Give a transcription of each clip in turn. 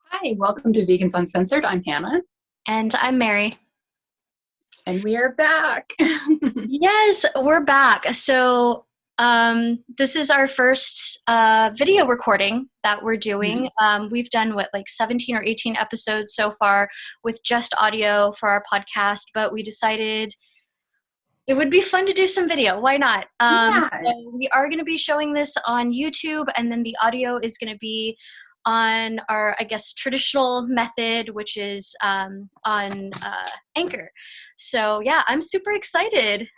Hi, welcome to Vegans Uncensored. I'm Hannah, And I'm Mary. and we are back. Yes, we're back. This is our first video recording that we're doing. We've done like 17 or 18 episodes so far with just audio for our podcast, but we decided it would be fun to do some video. Why not? Yeah. So we are going to be showing this on YouTube, and then the audio is going to be on our, I guess, traditional method, which is on Anchor. So yeah, I'm super excited.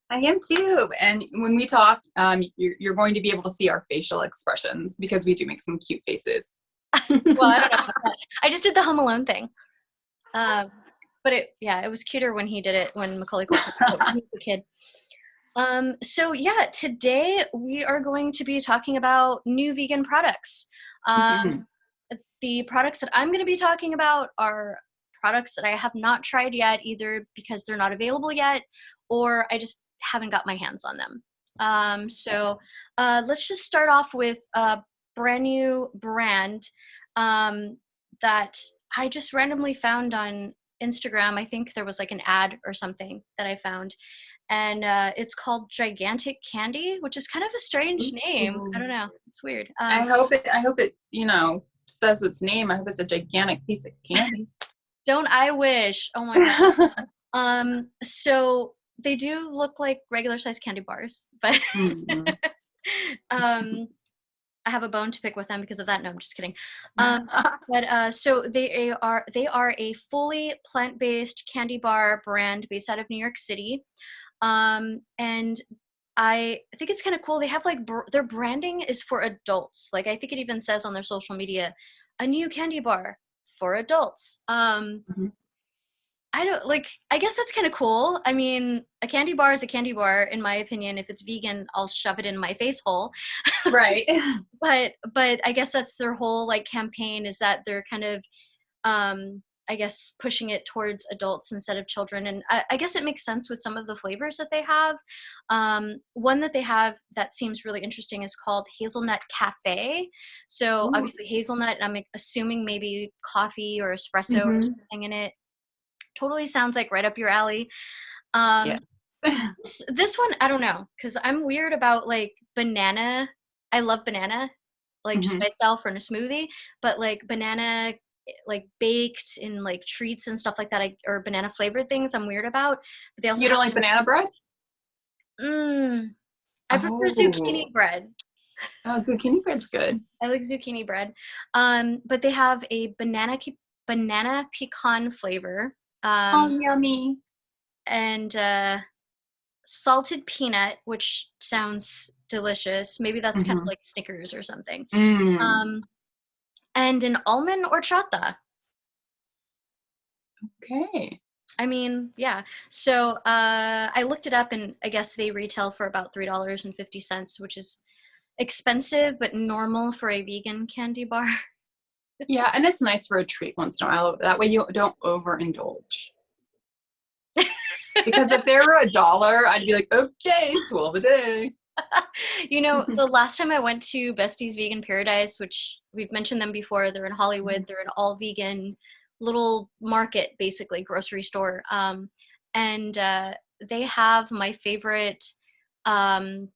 I am too. And when we talk, you're going to be able to see our facial expressions because we do make some cute faces. Well, I don't know about that. I just did the Home Alone thing. But it was cuter when he did it, when Macaulay Culkin did it when he was a kid. So yeah, today we are going to be talking about new vegan products. Mhm. The products that I'm going to be talking about are products that I have not tried yet, either because they're not available yet, or I just haven't got my hands on them. Let's just start off with a brand new brand that I just randomly found on Instagram. I think there was like an ad or something that I found, and it's called Gigantic Candy, which is kind of a strange name. I Ooh. don't know, it's weird. I hope it, says its name. I hope it's a gigantic piece of candy. Don't I wish? Oh my god. So they do look like regular sized candy bars, but Mhm. um, I have a bone to pick with them because of that. No, I'm just kidding. So they are a fully plant-based candy bar brand based out of New York City. And I think it's kind of cool. They have like their branding is for adults. Like I think it even says on their social media, a new candy bar for adults. Mhm. I don't like, I guess that's kind of cool. I mean, a candy bar is a candy bar, in my opinion. If it's vegan, I'll shove it in my face hole. Right. But I guess that's their whole like campaign, is that they're kind of I guess pushing it towards adults instead of children. And I guess it makes sense with some of the flavors that they have. One that they have that seems really interesting is called Hazelnut Cafe. So Ooh. obviously hazelnut, I'm assuming maybe coffee or espresso or Mhm. something in it. Totally sounds like right up your alley. Yeah. Um, this one, I don't know, because I'm weird about like banana. I love banana, like just Mhm. by itself or in a smoothie, but like banana, like baked in like treats and stuff like that, or banana flavored things, I'm weird about. But they also You don't have, like banana bread? mm, I prefer Oh, zucchini bread. zucchini bread's good. I like zucchini bread. But they have a banana pecan flavor. Oh, Um, yummy. and salted peanut, which sounds delicious. Maybe that's kind of Mhm. like Snickers or something. Mm. Um, and an almond horchata. Okay. I mean, yeah. So I looked it up, and I guess they retail for about $3.50, which is expensive but normal for a vegan candy bar. Yeah, and it's nice for a treat once in a while. That way you don't overindulge. Because if they were $1, I'd be like, okay, 12 a day. The last time I went to Bestie's Vegan Paradise, which we've mentioned them before, they're in Hollywood. They're an all vegan little market, basically grocery store. And they have my favorite um,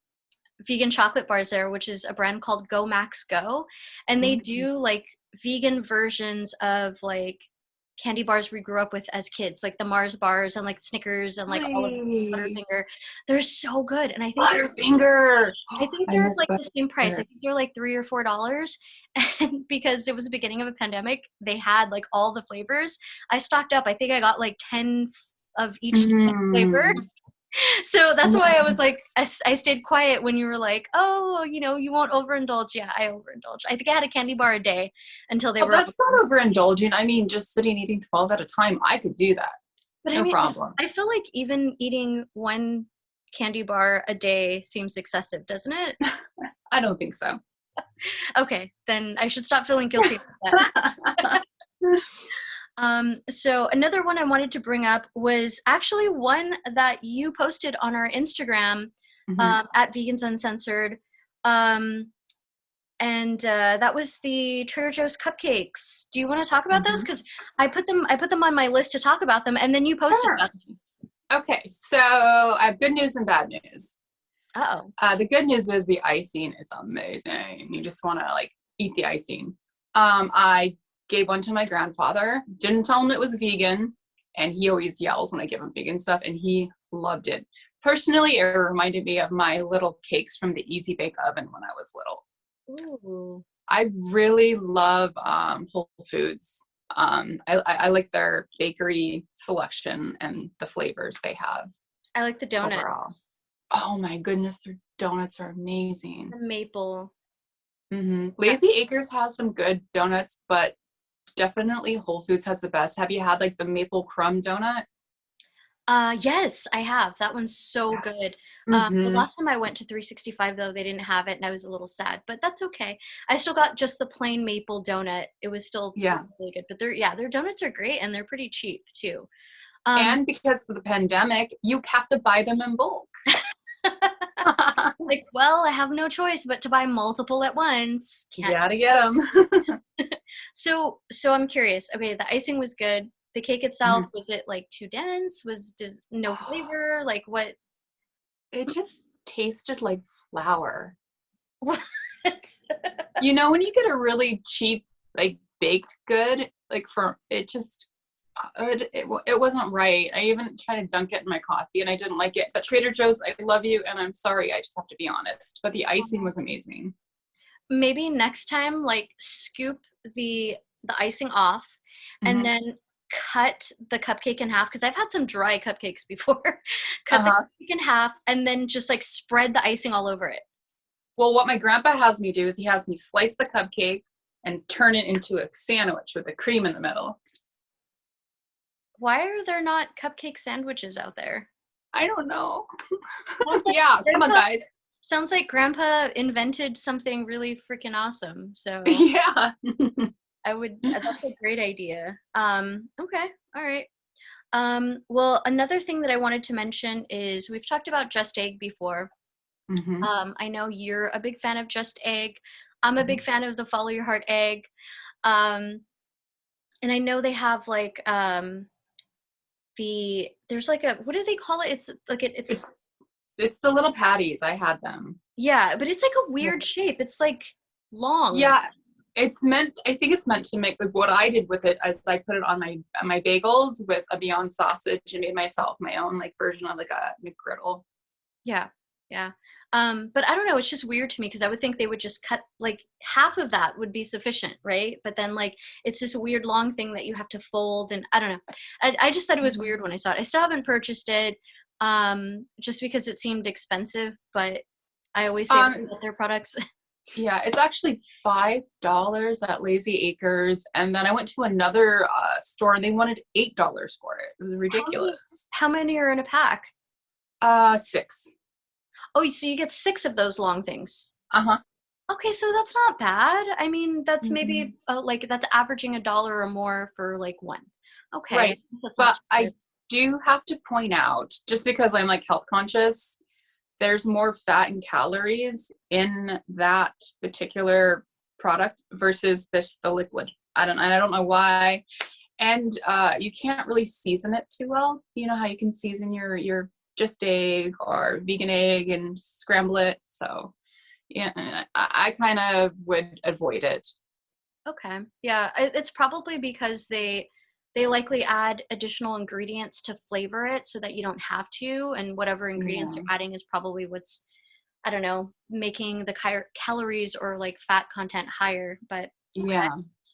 vegan chocolate bars there, which is a brand called Go Max Go. And they Mm. do like vegan versions of like candy bars we grew up with as kids, like the Mars bars and like Snickers and like all of the Hey, Butterfinger. They're so good. And Butterfinger. I think I they're miss like the same price. Butterfinger. I think they're like $3 or $4. And because it was the beginning of a pandemic, they had like all the flavors. I stocked up. I think I got like 10 of each flavor. Mm. So that's why I Yeah. was like, I stayed quiet when you were like, oh, you won't overindulge. Yeah, I overindulge. I think I had a candy bar a day until they Oh, were all that's gone. not overindulging. I mean, just sitting eating 12 at a time, I could do that. But I No mean, problem. I feel like even eating one candy bar a day seems excessive, doesn't it? I don't think so. Okay, then I should stop feeling guilty about that. So another one I wanted to bring up was actually one that you posted on our Instagram Mhm. at Vegans Uncensored. Um, and that was the Trader Joe's cupcakes. Do you want to talk about those? Mhm. Because I put them on my list to talk about them, and then you posted Sure. about them. Okay, so I have good news and bad news. Uh-oh. The good news is the icing is amazing. You just want to like eat the icing. I gave one to my grandfather, didn't tell him it was vegan, and he always yells when I give him vegan stuff, and he loved it. Personally, it reminded me of my little cakes from the Easy Bake Oven when I was little. Ooh. I really love Whole Foods. I like their bakery selection and the flavors they have I like the donut. overall. Oh my goodness, their donuts are amazing. The maple. Lazy Acres has some good donuts, but definitely Whole Foods has the best. Have you had like the maple crumb donut? Yes, I have. That one's so good. The Mm-hmm. last time I went to 365 though, they didn't have it and I was a little sad, but that's okay. I still got just the plain maple donut. It was still Yeah. really good. But their donuts are great and they're pretty cheap too. Um And because of the pandemic, you have to buy them in bulk. like, well, I have no choice but to buy multiple at once. You Can't. gotta get them. So I'm curious. Okay, the icing was good. The cake itself, was it like too dense? No flavor? Like what? It just tasted like flour. What? You know, when you get a really cheap, like baked good, like for it just, it wasn't right. I even tried to dunk it in my coffee and I didn't like it. But Trader Joe's, I love you and I'm sorry. I just have to be honest. But the icing was amazing. Maybe next time, like scoop the icing off, and Mm-hmm. then cut the cupcake in half. Because I've had some dry cupcakes before. Cut the Uh-huh. cupcake in half, and then just like spread the icing all over it. Well, what my grandpa has me do is he has me slice the cupcake and turn it into a sandwich with the cream in the middle. Why are there not cupcake sandwiches out there? I don't know. Sounds like Yeah, come on, grandpa, guys. sounds like grandpa invented something really freaking awesome. So Yeah. that's a great idea. Okay, all right. Well, another thing that I wanted to mention is we've talked about Just Egg before. Mm-hmm. I know you're a big fan of Just Egg. I'm a big fan of the Follow Your Heart egg. Um, and I know they have like there's like a, what do they call it? It's like it's It's the little patties. I had them. yeah, but it's like a weird shape. It's like long. Yeah, I think it's meant to make like what I did with it as I put it on my bagels with a Beyond sausage and made myself my own like version of like a McGriddle. Yeah, yeah. But I don't know, it's just weird to me because I would think they would just cut like half of that would be sufficient, right? But then like it's this weird long thing that you have to fold, and I don't know. I just thought it was weird when I saw it. I still haven't purchased it, just because it seemed expensive, but I always say that Um, about their products. yeah, it's actually $5 at Lazy Acres, and then I went to another store and they wanted $8 for it. It was How many ridiculous. how many are in a pack? 6. Oh, so you get 6 of those long things. Uh-huh. Okay, so that's not bad. I mean, that's Hmm. maybe like that's averaging $1 or more for like one. Okay, Right. I guess that's not But too I bad. do have to point out, just because I'm like health conscious, there's more fat and calories in that particular product versus the liquid. I don't know why. And you can't really season it too well. You know how you can season your just egg or vegan egg and scramble it. So yeah, I kind of would avoid it. Okay, yeah, it's probably because they likely add additional ingredients to flavor it so that you don't have to, and whatever ingredients Yeah. they're adding is probably what's, I don't know, making the calories or like fat content higher. But okay. Yeah.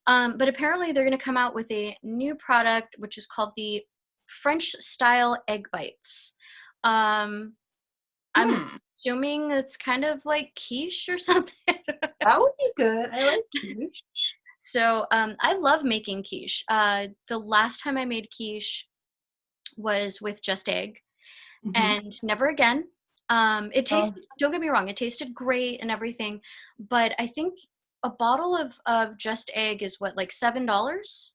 But apparently they're going to come out with a new product which is called the French style egg bites. Um, I'm Hmm. assuming it's kind of like quiche or something. That would be good. I like quiche. So I love making quiche. The last time I made quiche was with just egg, Hmm. and never again. It Oh, tasted, don't get me wrong, it tasted great and everything, but I think a bottle of just egg is what, like $7?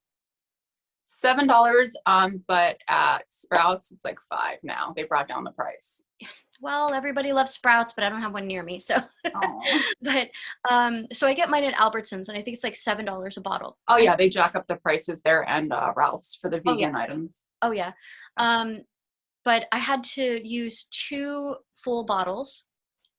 $7. But at Sprouts, it's like 5 now. They brought down the price. Well, everybody loves Sprouts, but I don't have one near me. So, Oh. but so I get mine at Albertsons, and I think it's like $7 a bottle. Oh yeah, they jack up the prices there and Ralph's for the Oh yeah, vegan items. oh yeah. Um, but I had to use 2 full bottles.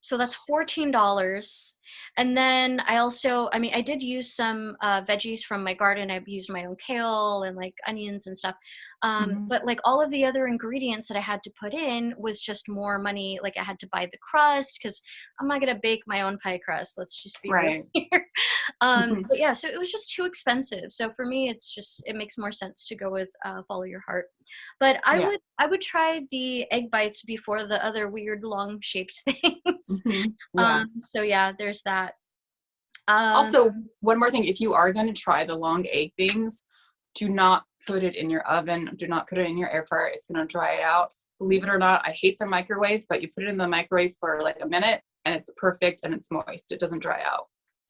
So that's $14. And then I mean, I did use some veggies from my garden. I used my own kale and like onions and stuff. Mhm. But like all of the other ingredients that I had to put in was just more money. Like I had to buy the crust because I'm not going to bake my own pie crust. Let's just be real Right. here. But yeah, so it was just too expensive. So for me, it makes more sense to go with follow your heart. But Yeah. I would try the egg bites before the other weird long shaped things. Yeah. So yeah, there's that. Um, Also, one more thing, if you are going to try the long egg things, do not put it in your oven. Do not put it in your air fryer. It's going to dry it out. Believe it or not, I hate the microwave, but you put it in the microwave for like a minute and it's perfect and it's moist. It doesn't dry out.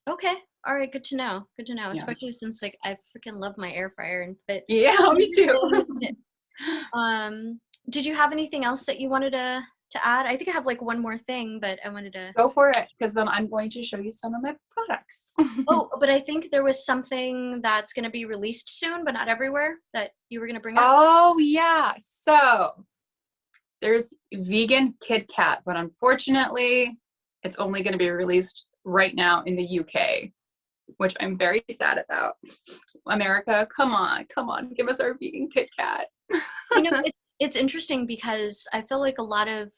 okay, all right, good to know. Good to know, Yeah. especially since like I freaking love my air fryer and put Yeah, me too. everything in it. Um, did you have anything else that you wanted to add? I think I have like one more thing, but I wanted to. Go for it, because then I'm going to show you some of my products. Oh, but I think there was something that's going to be released soon, but not everywhere that you were going to bring up. Oh, yeah. So there's vegan KitKat, but unfortunately, it's only going to be released right now in the UK, which I'm very sad about. America, come on, give us our vegan KitKat. You know, it's interesting because I feel like a lot of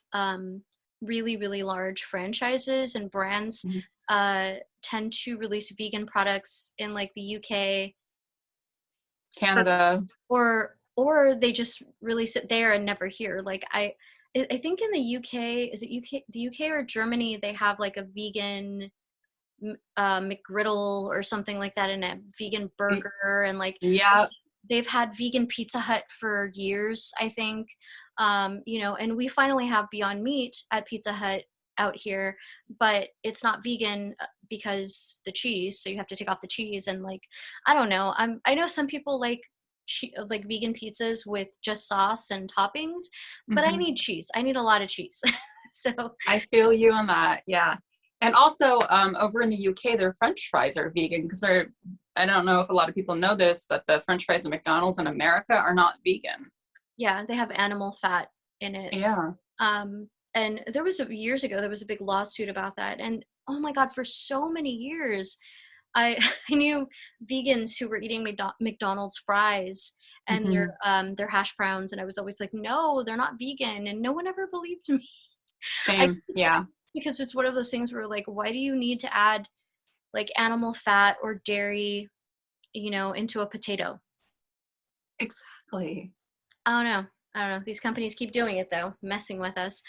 really, really large franchises and brands Mhm. tend to release vegan products in like the UK for, Canada. or they just release it there and never here. Like I think in the UK, is it the UK or Germany, they have like a vegan McGriddle or something like that, and a vegan burger, and like Yeah. they've had vegan Pizza Hut for years, I think. You know, and we finally have Beyond Meat at Pizza Hut out here, but it's not vegan because the cheese, so you have to take off the cheese. And like, I don't know, I know some people like vegan pizzas with just sauce and toppings, but I Mhm. need cheese. I need a lot of cheese. So I feel you on that. Yeah. And also, over in the UK, their French fries are vegan because I don't know if a lot of people know this, but the French fries at McDonald's in America are not vegan. yeah, they have animal fat in it. Yeah. And there was years ago there was a big lawsuit about that, and oh my god, for so many years I I knew vegans who were eating McDonald's fries and Hmm. their hash browns, and I was always like, no, they're not vegan, and no one ever believed me. I Same. guess Yeah. it's because it's one of those things where like, why do you need to add like animal fat or dairy, you know, into a potato? Exactly. I don't know. I don't know. These companies keep doing it though, messing with us.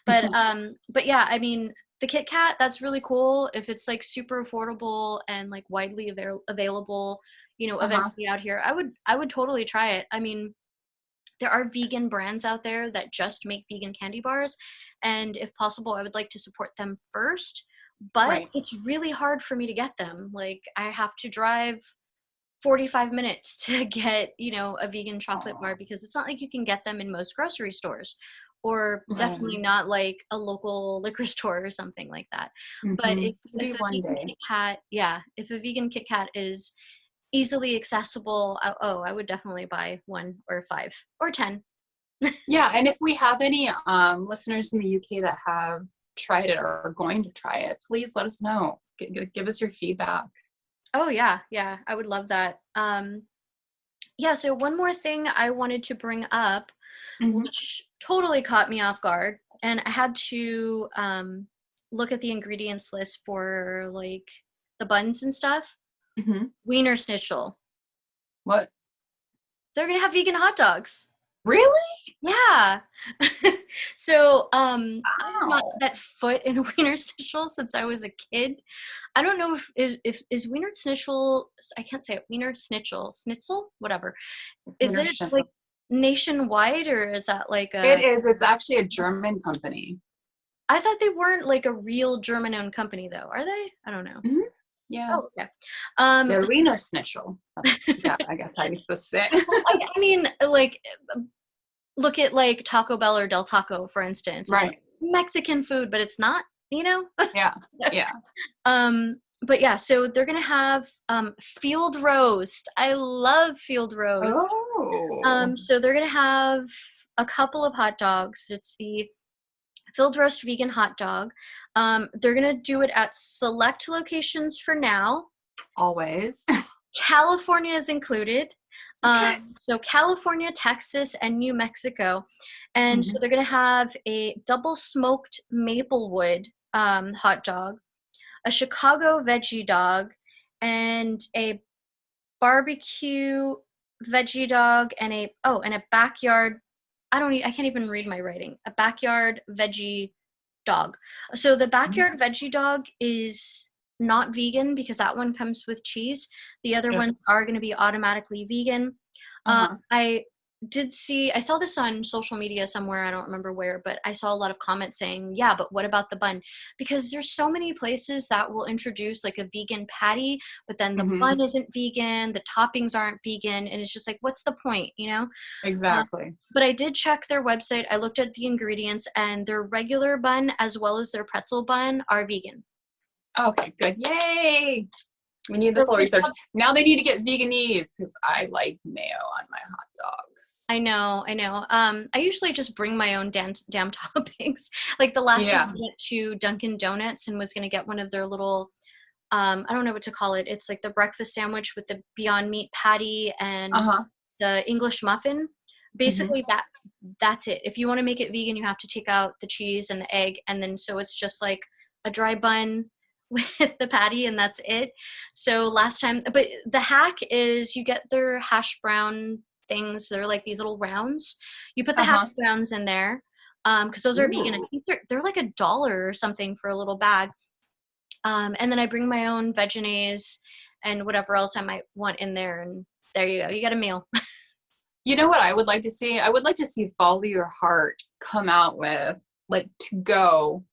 But yeah, I mean, the Kit Kat, that's really cool if it's like super affordable and like widely available, you know, Uh-huh. eventually out here. I would totally try it. I mean, there are vegan brands out there that just make vegan candy bars, and if possible, I would like to support them first, but Right. it's really hard for me to get them. Like I have to drive 45 minutes to get, you know, a vegan chocolate Aw. bar because it's not like you can get them in most grocery stores, or definitely Right. not like a local liquor store or something like that. But Hmm. if Maybe a one vegan day. Kit Kat, yeah, if a vegan Kit Kat is easily accessible, I would definitely buy 1 or 5 or 10. Yeah. And if we have any listeners in the UK that have tried it or are going to try it, please let us know. Give us your feedback. Oh yeah, yeah, I would love that. Yeah, so one more thing I wanted to bring up, Hmm. which totally caught me off guard, and I had to look at the ingredients list for like the buns and stuff. Hmm. Wienersnitzel. What? They're gonna have vegan hot dogs. Really? Yeah. So I have not Wow. set foot in a Wienersnitzel since I was a kid. I don't know if is Wienersnitzel, I can't say it, Schnitzel, whatever. Is Wiener it Schnitzel. like nationwide, or is that like It a, is. It's actually a German company. I thought they weren't like a real German owned company though. Are they? I don't know. Hmm. Yeah. Oh, okay. Um, The Wiener Schnitzel. That's, yeah, I guess how you're supposed to say well, it. I mean, like look at like Taco Bell or Del Taco, for instance. It's like Right. Mexican food, but it's not, you know? Yeah. Yeah. But yeah, so they're gonna have field roast. I love field roast. Oh. So they're gonna have a couple of hot dogs. It's the field roast vegan hot dog. They're gonna do it at select locations for now. Always. California is included. Yes. So California, Texas, and New Mexico. And so Mhm. they're gonna have a double smoked Maplewood hot dog, a Chicago veggie dog, and a barbecue veggie dog, and a backyard. I can't even read my writing. A backyard veggie dog. So the Mhm. backyard veggie dog is not vegan because that one comes with cheese. The other Yeah. ones are going to be automatically vegan. Uh-huh. I saw this on social media somewhere, I don't remember where, but I saw a lot of comments saying, yeah, but what about the bun? Because there's so many places that will introduce like a vegan patty, but then the Mhm. bun isn't vegan, the toppings aren't vegan, and it's just like, what's the point, you know? Uh, Exactly. but I did check their website. I looked at the ingredients, and their regular bun as well as their pretzel bun are vegan. Okay, good. Yay. We need the So full they research. have- Now they need to get veganese because I like mayo on my hot dogs. I know, I know. I usually just bring my own damn toppings. Like the last time I Yeah. went to Dunkin' Donuts and was gonna get one of their little, I don't know what to call it. It's like the breakfast sandwich with the Beyond Meat patty and Uh-huh. the English muffin. Mhm. Basically, that's it. If you want to make it vegan, you have to take out the cheese and the egg, and then so it's just like a dry bun with the patty, and that's it. So last time, but the hack is you get their hash brown things. They're like these little rounds. You put the hash Uh-huh. browns in there because those are vegan. I Ooh. think they're like $1 or something for a little bag. And then I bring my own Vegenaise and whatever else I might want in there, and there you go. You get a meal. You know what I would like to see? I would like to see Follow Your Heart come out with like to go,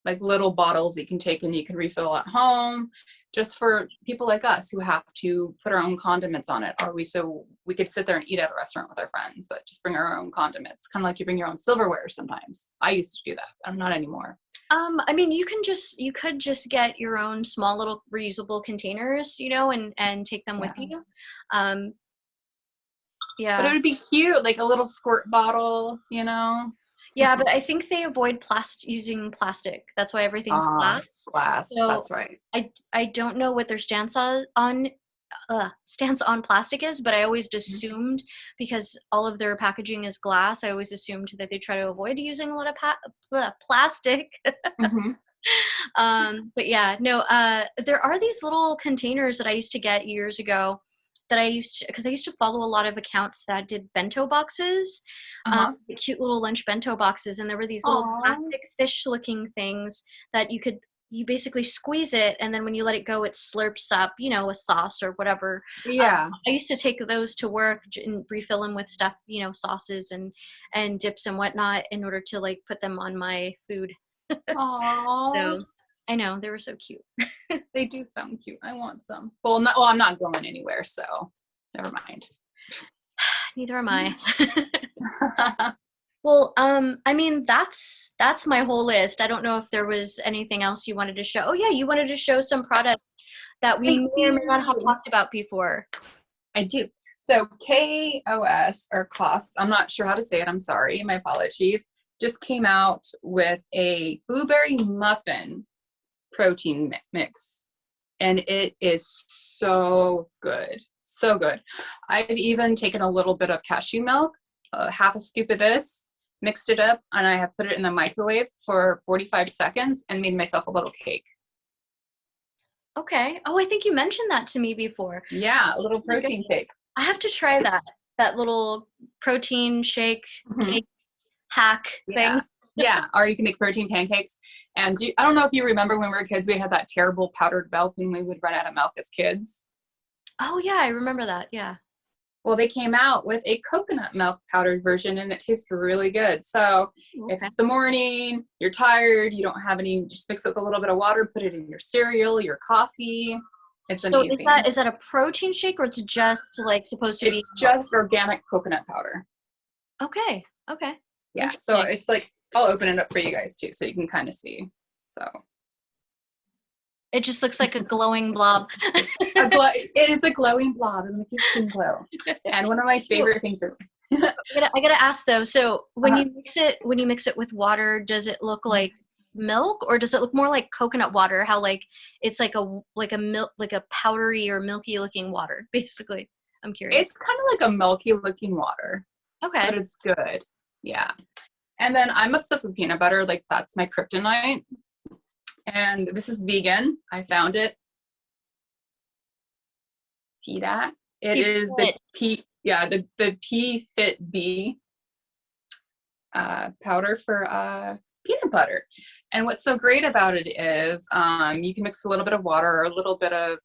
like little bottles you can take and you can refill at home, just for people like us who have to put our own condiments on it. Or we could sit there and eat at a restaurant with our friends, but just bring our own condiments. Kind of like you bring your own silverware sometimes. I used to do that. I'm not anymore. I mean, you could just get your own small little reusable containers, and take them with Yeah. you. Um, But it yeah. would be cute, like a little squirt bottle, you know? Yeah, but I think they avoid using plastic. That's why everything's Ah, glass. glass. So That's right. I don't know what their stance on plastic is, but I always assumed because all of their packaging is glass, I always assumed that they try to avoid using a lot of plastic. Hmm. But yeah, no, there are these little containers that I used to get years ago that because I used to follow a lot of accounts that did bento boxes, Uh-huh. cute little lunch bento boxes, and there were these little Aw. plastic fish looking things that you basically squeeze it, and then when you let it go, it slurps up, a sauce or whatever. Yeah. I used to take those to work and refill them with stuff, sauces and dips and whatnot in order to like put them on my food. Aw. So I know they were so cute. They do sound cute. I want some. Well, I'm not going anywhere, so never mind. Neither am I. Well, I mean that's my whole list. I don't know if there was anything else you wanted to show. Oh yeah, you wanted to show some products that we I may or may not have do. talked about before. I do. So KOS or KOS, I'm not sure how to say it. I'm sorry. My apologies. Just came out with a blueberry muffin protein mix, and it is so good. So good. I've even taken a little bit of cashew milk, half a scoop of this, mixed it up, and I have put it in the microwave for 45 seconds and made myself a little cake. Okay. Oh, I think you mentioned that to me before. Yeah, a little Oh my goodness. protein cake. I have to try that little protein shake Mhm. cake hack thing. Yeah. Yeah. Or you can make protein pancakes. And I don't know if you remember when we were kids, we had that terrible powdered milk when we would run out of milk as kids. Oh yeah, I remember that. Yeah. Well, they came out with a coconut milk powdered version and it tastes really good. So if Okay. it's the morning, you're tired, you don't have any, just mix it with a little bit of water, put it in your cereal, your coffee. It's So is amazing. that a protein shake or it's just like supposed to be It's milk? just organic coconut powder. Okay. Okay. Yeah. So Interesting. it's like, I'll open it up for you guys too, so you can kind of see. So It just looks like a glowing blob. it is a glowing blob and make your skin glow. And one of my So, favorite things is I gotta ask though. So uh, when you mix it with water, does it look like milk, or does it look more like coconut water? How like it's like a milk, like a powdery or milky looking water, basically. I'm curious. it's kind of like a milky looking water, but Okay. it's good. Yeah. And then I'm obsessed with peanut butter. Like that's my kryptonite. And this is vegan. I found it. See that? It Keep is the it. the P Fit B powder for peanut butter. And what's so great about it is you can mix a little bit of water or a little bit of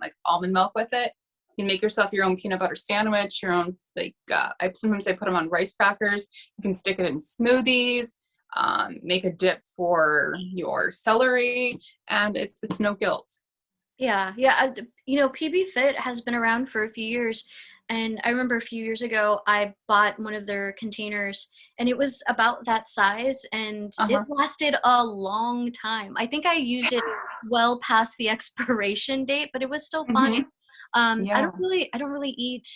like almond milk with it. You can make yourself your own peanut butter sandwich, your own like I put them on rice crackers. You can stick it in smoothies, make a dip for your celery, and it's no guilt. Yeah, yeah. You know, PB Fit has been around for a few years, and I remember a few years ago I bought one of their containers, and it was about that size, and it Uh-huh. lasted a long time. I think I used it well past the expiration date, but it was still fine. Hmm. Yeah. I don't really eat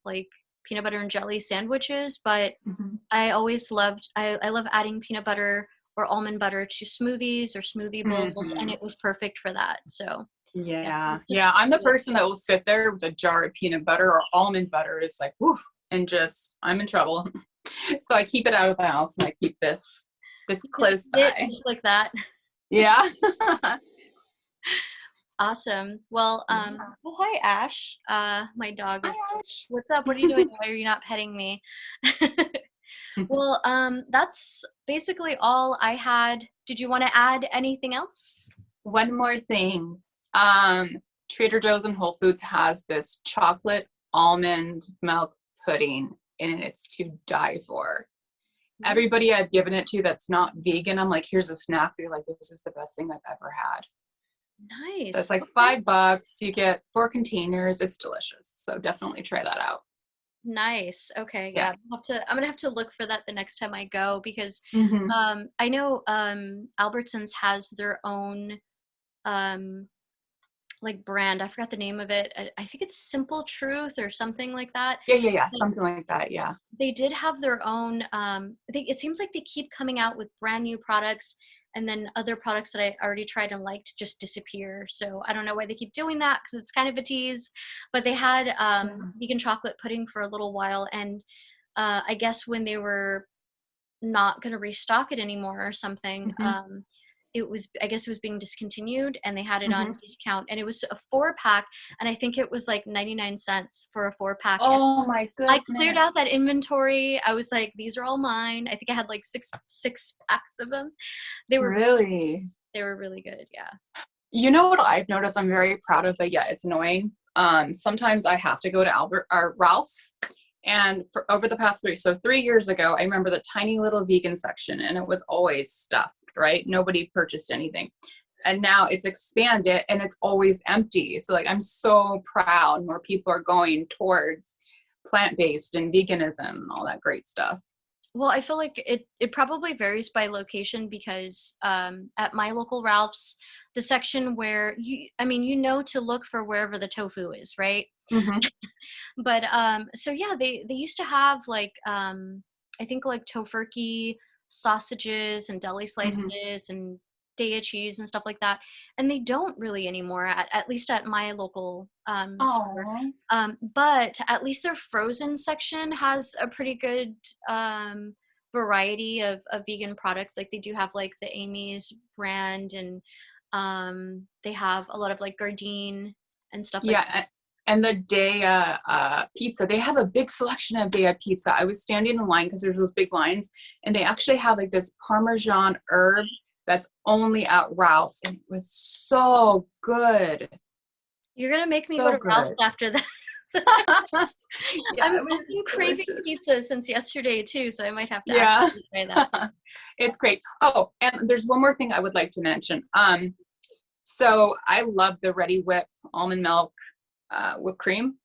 like peanut butter and jelly sandwiches, but Hmm. I love adding peanut butter or almond butter to smoothies or smoothie bowls, and Hmm. it was perfect for that. So yeah, Yeah. it's just Yeah. I'm the person that will sit there with a jar of peanut butter or almond butter. It's like, whew, and just, I'm in trouble. So I keep it out of the house and I keep this you just close eat it by. just like that. Yeah. Awesome. Well, Yeah. well, hi Ash. My dog Hi, is. Ash. What's up? What are you doing? Why are you not petting me? Well, that's basically all I had. Did you want to add anything else? One more thing. Um, Trader Joe's and Whole Foods has this chocolate almond milk pudding, and it's to die for. Ooh, Everybody I've given it to that's not vegan, I'm like, here's a snack. They're like, this is the best thing I've ever had. So it's nice. like Okay. $5. You get 4 containers. It's delicious. So definitely try that out. Nice. Okay. Yeah. Yes. I'm gonna have to look for that the next time I go because Mm-hmm. I know Albertsons has their own um like brand. I forgot the name of it. I think it's Simple Truth or something like that. Yeah, yeah, yeah. But Something like that. Yeah. they did have their own it seems like they keep coming out with brand new products, and then other products that I already tried and liked just disappear. So I don't know why they keep doing that because it's kind of a tease. But they had Yeah. vegan chocolate pudding for a little while, and I guess when they were not going to restock it anymore or something, Mm-hmm. it was, I guess it was being discontinued, and they had it on Mm-hmm. discount, and it was a 4 pack, and I think it was like 99 cents for a 4 pack. And Oh my I cleared goodness. out that inventory. I was like, these are all mine. I think I had like six packs of them. They were Really? they were really good. Yeah. You know what I've noticed I'm very proud of, but yeah, it's annoying. Sometimes I have to go to Albert or Ralph's. And for over the past 3 years ago, I remember the tiny little vegan section and it was always stuffed, right? Nobody purchased anything. And now it's expanded and it's always empty. So like I'm so proud more people are going towards plant-based and veganism and all that great stuff. Well, I feel like it probably varies by location because at my local Ralph's, the section where I mean, you know to look for wherever the tofu is, right? Hmm. But so yeah, they used to have like I think like tofurkey sausages and deli Hmm. slices and Daya cheese and stuff like that, and they don't really anymore at least at my local store. Oh, But at least their frozen section has a pretty good variety of vegan products. Like they do have like the Amy's brand, and they have a lot of like Gardein and stuff like that. yeah. And the Daya pizza, they have a big selection of Daya pizza. I was standing in line because there's those big lines, and they actually have like this Parmesan herb that's only at Ralph's, and it was so good. You're gonna make me go So to Ralph's good. after that. Yeah, it I've was been just craving delicious. pizza since yesterday too, so I might have to Yeah. actually try that. It's great. Oh, and there's one more thing I would like to mention. So I love the Ready Whip almond milk whipped cream.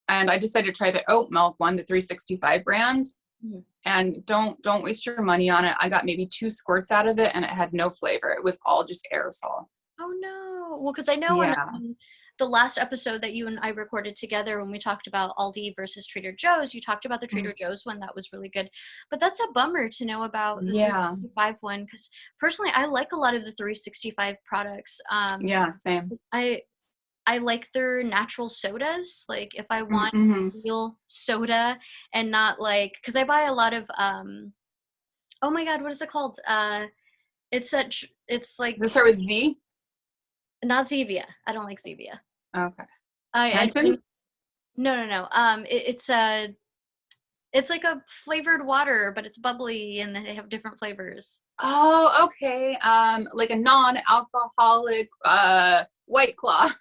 And I decided to try the oat milk one, the 365 brand. Mhm. And don't waste your money on it. I got maybe 2 squirts out of it and it had no flavor. It was all just aerosol. Oh no. Well, because I know in Yeah. the last episode that you and I recorded together when we talked about Aldi versus Trader Joe's, you talked about the Mm. Trader Joe's one that was really good. But that's a bummer to know about the Yeah. 365 one, because personally I like a lot of the 365 products. Yeah, same. I like their natural sodas. Like if I want Mm-hmm. real soda and not like, because I buy a lot of oh my god, what is it called? It's like Does it start with Z? not Zevia. I don't like Zevia. Okay. I Hanson's? no. It's like a flavored water, but it's bubbly and they have different flavors. Oh, okay. Like a non-alcoholic White Claw.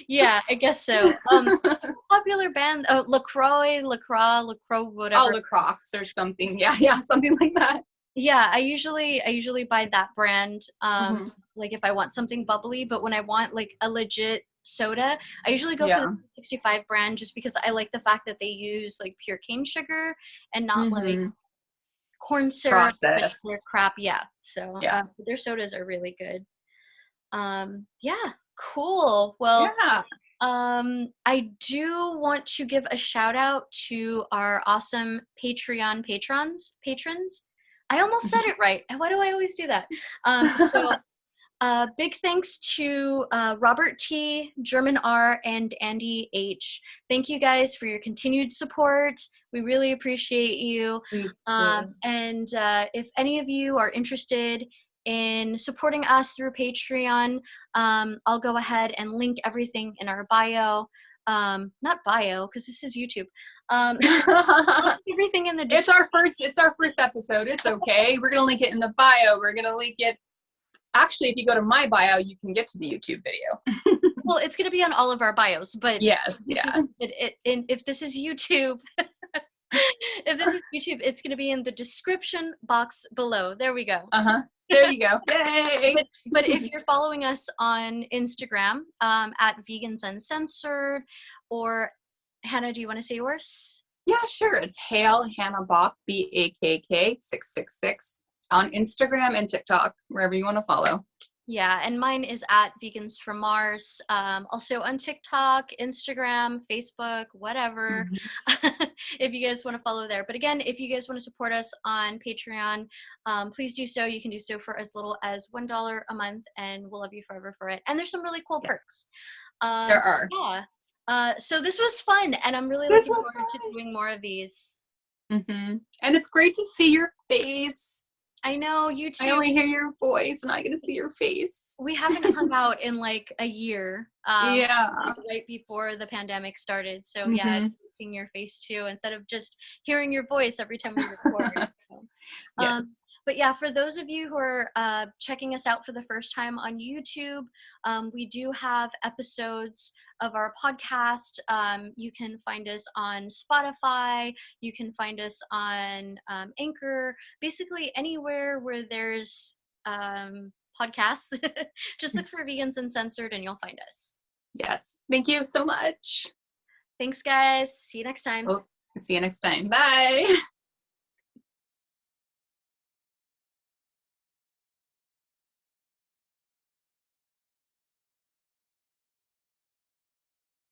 Yeah, I guess so. Popular band, LaCroix, Oh, whatever. lacrosse or something. Yeah, something like that. Yeah, I usually buy that brand, Hmm. like if I want something bubbly, but when I want like a legit soda, I usually go for the Yeah. 65 brand just because I like the fact that they use like pure cane sugar and not like Hmm. corn syrup, fish Processed. clear crap. Yeah. So Yeah. their sodas are really good. Yeah, cool. Well, Yeah. I do want to give a shout out to our awesome Patreon patrons. I almost said it right. Why do I always do that? So big thanks to Robert T, German R, and Andy H. Thank you guys for your continued support. We really appreciate you. We do. And if any of you are interested in supporting us through Patreon, I'll go ahead and link everything in our bio. Not bio, because this is YouTube. I'll link everything in the It's description. our first episode. It's okay. We're gonna link it in the bio. We're gonna link it. Actually, if you go to my bio, you can get to the YouTube video. Well, it's going to be on all of our bios, but Yes. Yeah. if this is YouTube, if this is YouTube, it's going to be in the description box below. There we go. There you go. Yay. But if you're following us on Instagram at Vegans Uncensored, or Hannah, do you want to say yours? Yeah, sure. It's Hail Hannah Bach, BAKK 666 on Instagram and TikTok, wherever you want to follow. Yeah, and mine is at Vegans from Mars. Also on TikTok, Instagram, Facebook, whatever. If you guys want to follow there. But again, if you guys want to support us on Patreon, please do so. You can do so for as little as $1 a month, and we'll love you forever for it. And there's some really cool perks. There are. Yeah. So this was fun, and I'm really This looking was forward to doing more of these. And it's great to see your face. I know, you too. I only hear your voice and I get to see your face. We haven't hung out in like a year. Yeah. Like right before the pandemic started. So yeah, seeing your face too, instead of just hearing your voice every time we record. Yes. But yeah, for those of you who are checking us out for the first time on YouTube, we do have episodes of our podcast. You can find us on Spotify. You can find us on Anchor. Basically anywhere where there's podcasts. Just look for Vegans Uncensored and you'll find us. Yes. Thank you so much. Thanks, guys. See you next time. We'll see you next time. Bye.